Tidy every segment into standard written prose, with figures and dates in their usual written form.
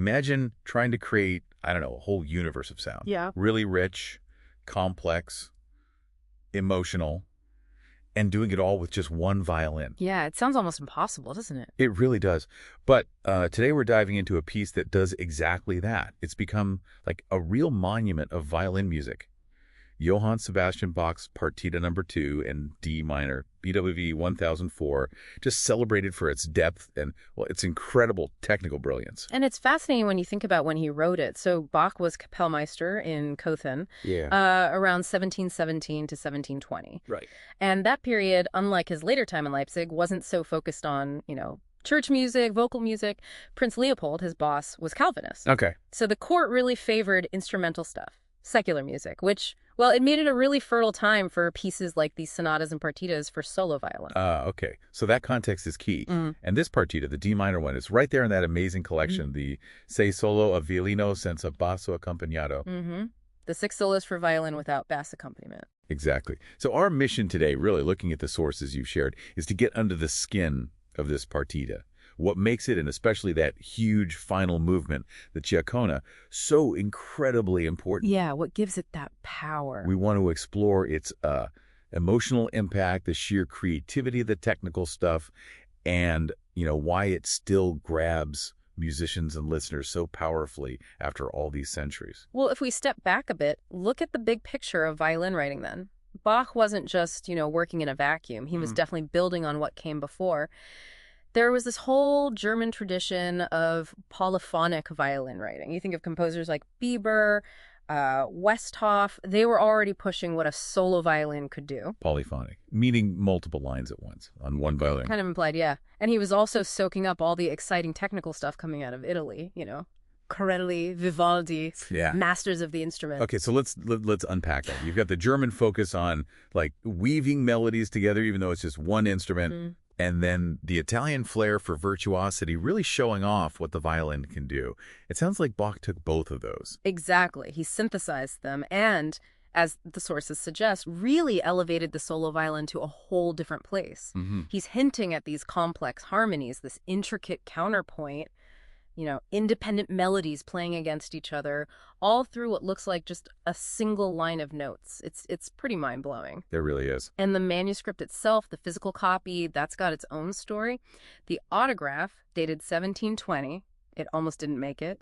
Imagine trying to create, I don't know, a whole universe of sound. Yeah. Really rich, complex, emotional, and doing it all with just one violin. Yeah, it sounds almost impossible, doesn't it? It really does. But today we're diving into a piece that does exactly that. It's become like a real monument of violin music. Johann Sebastian Bach's Partita No. 2 in D minor, BWV 1004, just celebrated for its depth and, well, its incredible technical brilliance. And it's fascinating when you think about when he wrote it. So Bach was Kapellmeister in Köthen around 1717 to 1720. Right. And that period, unlike his later time in Leipzig, wasn't so focused on, church music, vocal music. Prince Leopold, his boss, was Calvinist. Okay. So the court really favored instrumental stuff, secular music, which, well, it made it a really fertile time for pieces like these sonatas and partitas for solo violin. Okay. So that context is key. And this partita, the D minor one, is right there in that amazing collection, the Sei solo a violino senza basso accompagnato. The 6 solos for violin without bass accompaniment. Exactly. So our mission today, really looking at the sources you've shared, is to get under the skin of this partita. What makes it, and especially that huge final movement, the Ciaccona, so incredibly important. Yeah, what gives it that power? We want to explore its emotional impact, the sheer creativity of the technical stuff, and, why it still grabs musicians and listeners so powerfully after all these centuries. Well, if we step back a bit, look at the big picture of violin writing then. Bach wasn't just, working in a vacuum. He was definitely building on what came before. There was this whole German tradition of polyphonic violin writing. You think of composers like Bieber, Westhoff. They were already pushing what a solo violin could do. Polyphonic, meaning multiple lines at once on one violin. Kind of implied, yeah. And he was also soaking up all the exciting technical stuff coming out of Italy, Corrente, Vivaldi, masters of the instrument. Okay, so let's unpack that. You've got the German focus on like weaving melodies together, even though it's just one instrument. And then the Italian flair for virtuosity, really showing off what the violin can do. It sounds like Bach took both of those. Exactly. He synthesized them and, as the sources suggest, really elevated the solo violin to a whole different place. He's hinting at these complex harmonies, this intricate counterpoint, independent melodies playing against each other, all through what looks like just a single line of notes. It's pretty mind-blowing. There really is. And the manuscript itself, the physical copy, that's got its own story. The autograph, dated 1720, it almost didn't make it.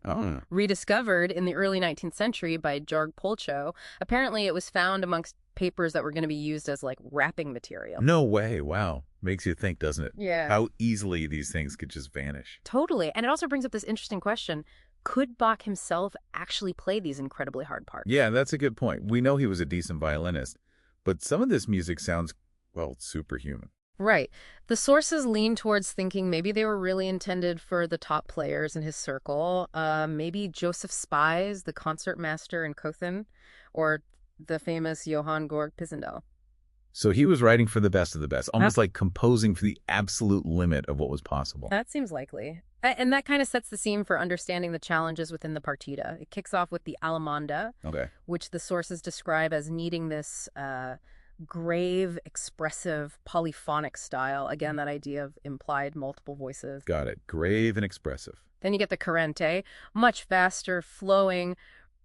Rediscovered in the early 19th century by Georg Polcho. Apparently it was found amongst papers that were going to be used as like wrapping material. No way. Wow. Makes you think, doesn't it? Yeah. How easily these things could just vanish. Totally. And it also brings up this interesting question. Could Bach himself actually play these incredibly hard parts? Yeah, that's a good point. We know he was a decent violinist, but some of this music sounds, well, superhuman. Right. The sources lean towards thinking maybe they were really intended for the top players in his circle. Maybe Joseph Spies, the concertmaster in Köthen, or the famous Johann Georg Pisendel. So he was writing for the best of the best, almost like composing for the absolute limit of what was possible. That seems likely. And that kind of sets the scene for understanding the challenges within the partita. It kicks off with the Allemanda, which the sources describe as needing this grave, expressive, polyphonic style. Again, that idea of implied multiple voices. Got it. Grave and expressive. Then you get the Corrente, much faster, flowing,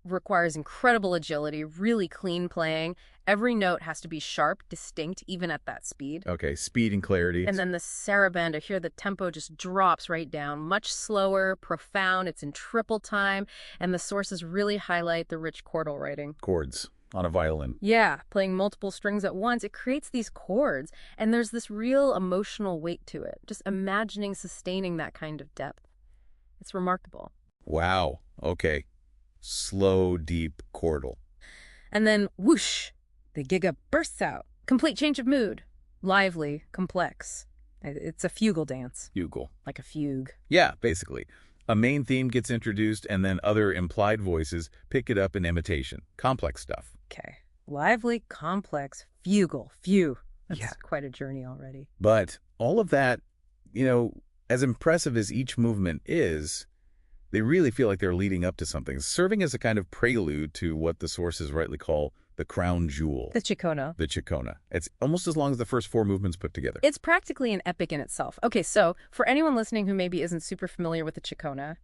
requires incredible agility, really clean playing. Every note has to be sharp, distinct, even at that speed. Okay, speed and clarity. And then the Sarabanda, here the tempo just drops right down, much slower, profound. It's in triple time, and the sources really highlight the rich chordal writing. Chords on a violin. Yeah, playing multiple strings at once. It creates these chords, and there's this real emotional weight to it. Just imagining sustaining that kind of depth. It's remarkable. Wow. Okay. Slow, deep chordal. And then whoosh, the Giga bursts out. Complete change of mood. Lively, complex. It's a fugal dance. Fugal. Like a fugue. Yeah, basically. A main theme gets introduced and then other implied voices pick it up in imitation. Complex stuff. Okay. Lively, complex, fugal, That's quite a journey already. But all of that, as impressive as each movement is, they really feel like they're leading up to something, serving as a kind of prelude to what the sources rightly call the crown jewel. The Ciaccona. The Ciaccona. It's almost as long as the first 4 movements put together. It's practically an epic in itself. Okay, so for anyone listening who maybe isn't super familiar with the Ciaccona,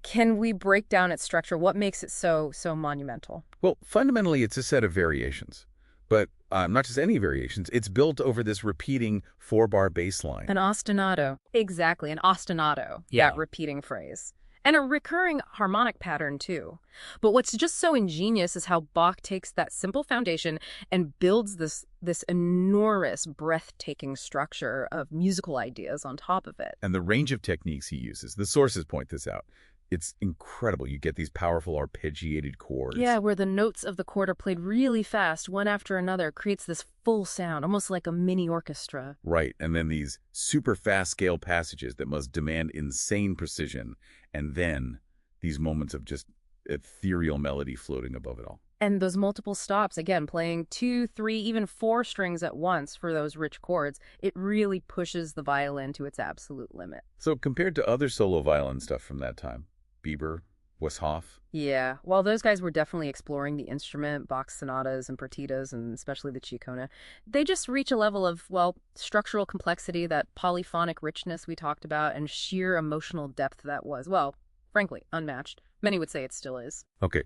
Can we break down its structure? What makes it so monumental? Well, fundamentally, it's a set of variations. But not just any variations. It's built over this repeating four-bar bass line. An ostinato. Exactly, an ostinato, Yeah. that repeating phrase. And a recurring harmonic pattern, too. But what's just so ingenious is how Bach takes that simple foundation and builds this enormous, breathtaking structure of musical ideas on top of it. And the range of techniques he uses, the sources point this out. It's incredible. You get these powerful arpeggiated chords. Yeah, where the notes of the chord are played really fast, one after another, creates this full sound, almost like a mini orchestra. Right, and then these super fast scale passages that must demand insane precision, and then these moments of just ethereal melody floating above it all. And those multiple stops, again, playing 2, 3, even 4 strings at once for those rich chords, it really pushes the violin to its absolute limit. So compared to other solo violin stuff from that time, Bieber, Westhoff. Yeah, while those guys were definitely exploring the instrument, Bach's sonatas and partitas, and especially the Ciaccona, they just reach a level of, well, structural complexity, that polyphonic richness we talked about, and sheer emotional depth that was, well, frankly, unmatched. Many would say it still is. Okay.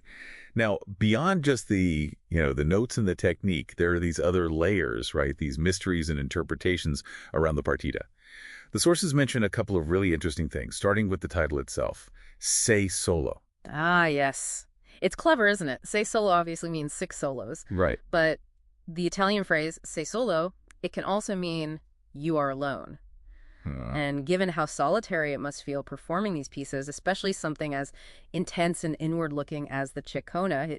Now, beyond just the notes and the technique, there are these other layers, right? These mysteries and interpretations around the partita. The sources mention a couple of really interesting things, starting with the title itself, Sei Solo. Ah, yes. It's clever, isn't it? Sei solo obviously means 6 solos. Right. But the Italian phrase, sei solo, it can also mean you are alone. And given how solitary it must feel performing these pieces, especially something as intense and inward-looking as the Ciaccona,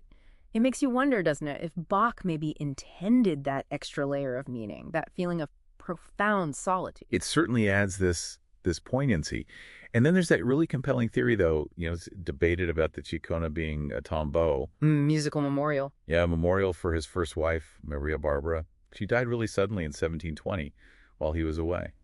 it makes you wonder, doesn't it, if Bach maybe intended that extra layer of meaning, that feeling of profound solitude. It certainly adds this poignancy. And then there's that really compelling theory, though, it's debated about the Ciaccona being a tombeau. Musical memorial. Yeah, a memorial for his first wife, Maria Barbara. She died really suddenly in 1720 while he was away.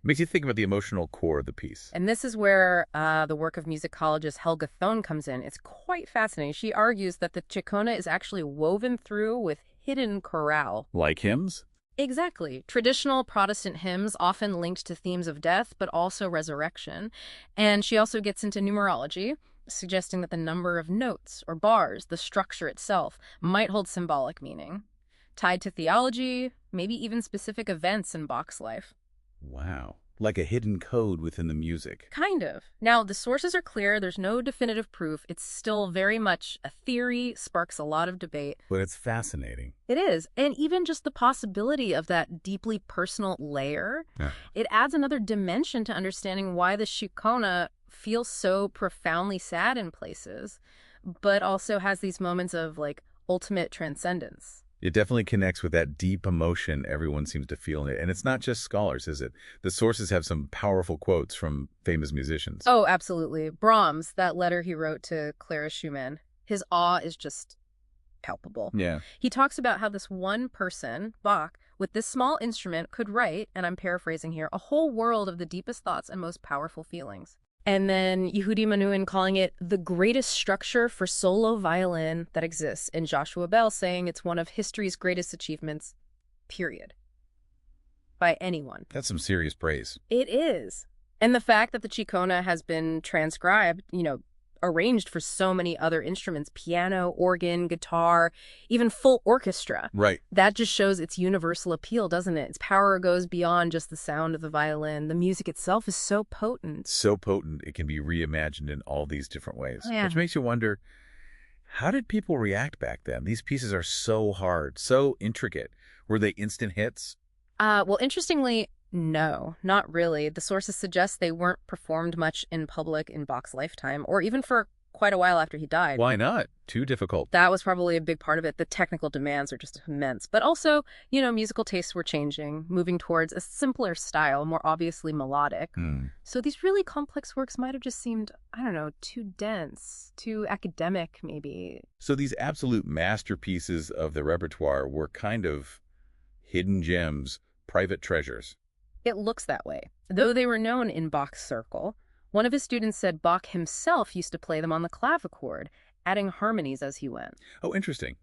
Makes you think about the emotional core of the piece. And this is where the work of musicologist Helga Thon comes in. It's quite fascinating. She argues that the Ciaccona is actually woven through with hidden chorale. Like hymns? Exactly. Traditional Protestant hymns often linked to themes of death, but also resurrection. And she also gets into numerology, suggesting that the number of notes or bars, the structure itself, might hold symbolic meaning, tied to theology, maybe even specific events in Bach's life. Wow. Like a hidden code within the music. Kind of. Now, the sources are clear. There's no definitive proof. It's still very much a theory, sparks a lot of debate. But it's fascinating. It is. And even just the possibility of that deeply personal layer, it adds another dimension to understanding why the Ciaccona feels so profoundly sad in places, but also has these moments of, like, ultimate transcendence. It definitely connects with that deep emotion everyone seems to feel in it. And it's not just scholars, is it? The sources have some powerful quotes from famous musicians. Oh, absolutely. Brahms, that letter he wrote to Clara Schumann, his awe is just palpable. Yeah. He talks about how this one person, Bach, with this small instrument could write, and I'm paraphrasing here, a whole world of the deepest thoughts and most powerful feelings. And then Yehudi Menuhin calling it the greatest structure for solo violin that exists, and Joshua Bell saying it's one of history's greatest achievements, period. By anyone. That's some serious praise. It is. And the fact that the Ciaccona has been transcribed, arranged for so many other instruments, piano, organ, guitar, even full orchestra. Right. That just shows its universal appeal, doesn't it? Its power goes beyond just the sound of the violin. The music itself is so potent. So potent, it can be reimagined in all these different ways. Yeah. Which makes you wonder, how did people react back then? These pieces are so hard, so intricate. Were they instant hits? Well, interestingly, no, not really. The sources suggest they weren't performed much in public in Bach's lifetime, or even for quite a while after he died. Why not? Too difficult. That was probably a big part of it. The technical demands are just immense. But also, musical tastes were changing, moving towards a simpler style, more obviously melodic. So these really complex works might have just seemed, too dense, too academic, maybe. So these absolute masterpieces of the repertoire were kind of hidden gems, private treasures. It looks that way. Though they were known in Bach's circle, one of his students said Bach himself used to play them on the clavichord, adding harmonies as he went. Oh, interesting.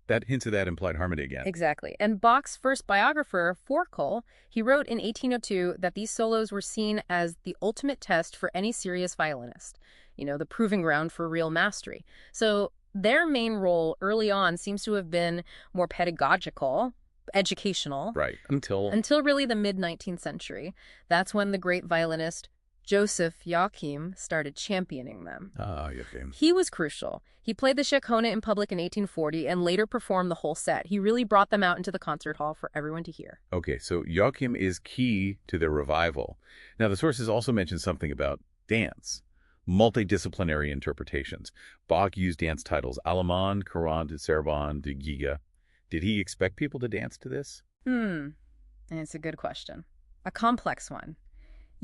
That hints at that implied harmony again. Exactly. And Bach's first biographer, Forkel, he wrote in 1802 that these solos were seen as the ultimate test for any serious violinist, the proving ground for real mastery. So their main role early on seems to have been more pedagogical, educational. Right. Until Really the mid-19th century. That's when the great violinist Joseph Joachim started championing them. Joachim. He was crucial. He played the Ciaccona in public in 1840 and later performed the whole set. He really brought them out into the concert hall for everyone to hear. Okay, so Joachim is key to their revival. Now, the sources also mention something about dance, multidisciplinary interpretations. Bach used dance titles, Allemanda, Corrente, Sarabanda, Giga. Did he expect people to dance to this? And it's a good question. A complex one.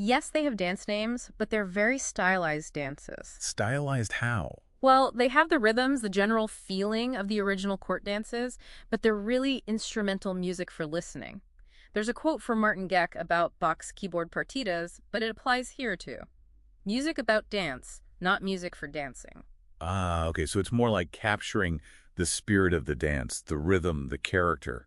Yes, they have dance names, but they're very stylized dances. Stylized how? Well, they have the rhythms, the general feeling of the original court dances, but they're really instrumental music for listening. There's a quote from Martin Geck about Bach's keyboard partitas, but it applies here too. Music about dance, not music for dancing. Okay, so it's more like capturing the spirit of the dance, the rhythm, the character,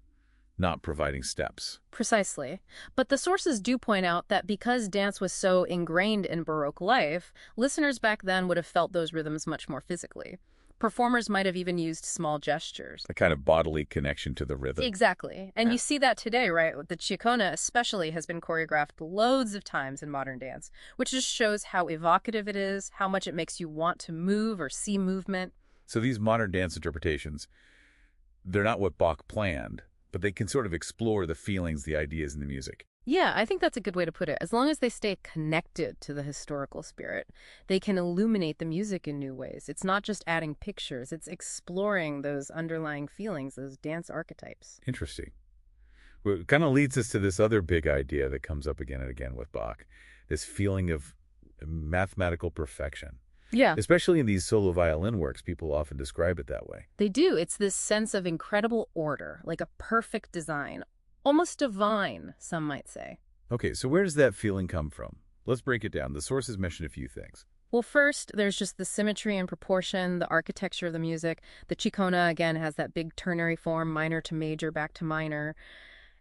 not providing steps. Precisely. But the sources do point out that because dance was so ingrained in Baroque life, listeners back then would have felt those rhythms much more physically. Performers might have even used small gestures. A kind of bodily connection to the rhythm. Exactly. And you see that today, right? The Ciaccona especially has been choreographed loads of times in modern dance, which just shows how evocative it is, how much it makes you want to move or see movement. So these modern dance interpretations, they're not what Bach planned, but they can sort of explore the feelings, the ideas in the music. Yeah, I think that's a good way to put it. As long as they stay connected to the historical spirit, they can illuminate the music in new ways. It's not just adding pictures, it's exploring those underlying feelings, those dance archetypes. Interesting. Well, it kind of leads us to this other big idea that comes up again and again with Bach, this feeling of mathematical perfection. Yeah. Especially in these solo violin works, people often describe it that way. They do. It's this sense of incredible order, like a perfect design. Almost divine, some might say. Okay, so where does that feeling come from? Let's break it down. The sources mention a few things. Well, first, there's just the symmetry and proportion, the architecture of the music. The Ciaccona, again, has that big ternary form, minor to major, back to minor.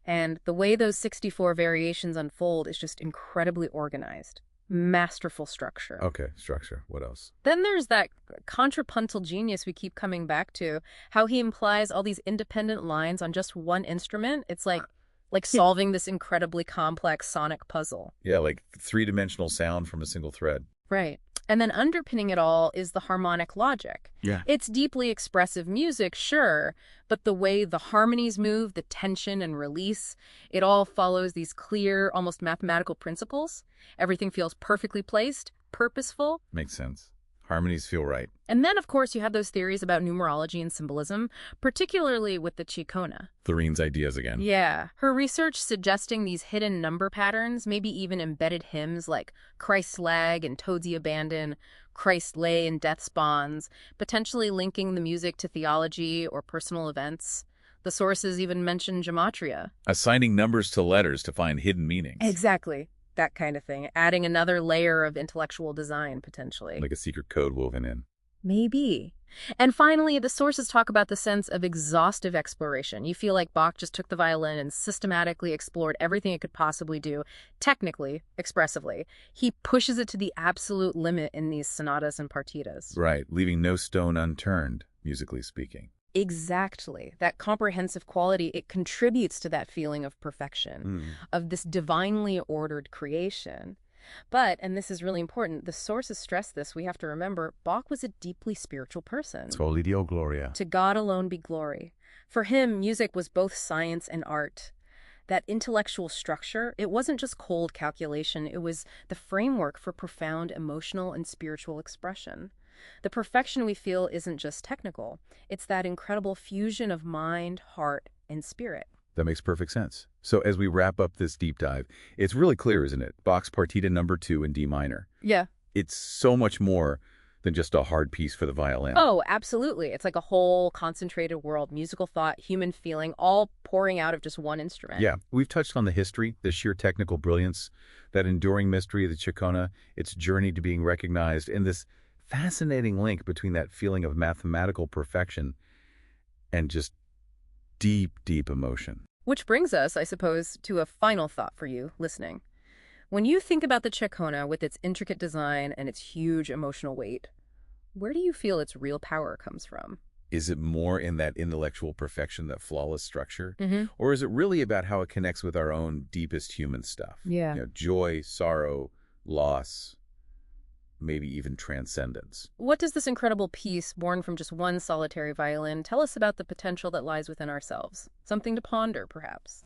And the way those 64 variations unfold is just incredibly organized. Masterful structure. Okay, structure. What else? Then there's that contrapuntal genius we keep coming back to, how he implies all these independent lines on just one instrument. It's like solving this incredibly complex sonic puzzle. Yeah, like three-dimensional sound from a single thread. Right. And then underpinning it all is the harmonic logic. Yeah. It's deeply expressive music, sure, but the way the harmonies move, the tension and release, it all follows these clear, almost mathematical principles. Everything feels perfectly placed, purposeful. Makes sense. Harmonies feel right. And then, of course, you have those theories about numerology and symbolism, particularly with the Ciaccona. Thurine's ideas again. Yeah. Her research suggesting these hidden number patterns, maybe even embedded hymns like Christ's lag and Toadsy Abandon, Christ lay in death's bonds, potentially linking the music to theology or personal events. The sources even mention gematria. Assigning numbers to letters to find hidden meanings. Exactly. That kind of thing. Adding another layer of intellectual design, potentially. Like a secret code woven in. Maybe. And finally, the sources talk about the sense of exhaustive exploration. You feel like Bach just took the violin and systematically explored everything it could possibly do, technically, expressively. He pushes it to the absolute limit in these sonatas and partitas. Right, leaving no stone unturned, musically speaking. Exactly. That comprehensive quality, it contributes to that feeling of perfection, of this divinely ordered creation. But, and this is really important, the sources stress this, we have to remember, Bach was a deeply spiritual person. Soli Deo Gloria. To God alone be glory. For him, music was both science and art. That intellectual structure, it wasn't just cold calculation, it was the framework for profound emotional and spiritual expression. The perfection we feel isn't just technical. It's that incredible fusion of mind, heart, and spirit. That makes perfect sense. So as we wrap up this deep dive, it's really clear, isn't it? Bach's Partita No. 2 in D minor. Yeah. It's so much more than just a hard piece for the violin. Oh, absolutely. It's like a whole concentrated world, musical thought, human feeling, all pouring out of just one instrument. Yeah. We've touched on the history, the sheer technical brilliance, that enduring mystery of the Ciaccona, its journey to being recognized, and this fascinating link between that feeling of mathematical perfection and just deep, deep emotion. Which brings us, I suppose, to a final thought for you listening. When you think about the Ciaccona with its intricate design and its huge emotional weight, where do you feel its real power comes from? Is it more in that intellectual perfection, that flawless structure? Mm-hmm. Or is it really about how it connects with our own deepest human stuff? Yeah. Joy, sorrow, loss, maybe even transcendence. What does this incredible piece, born from just one solitary violin, tell us about the potential that lies within ourselves? Something to ponder, perhaps.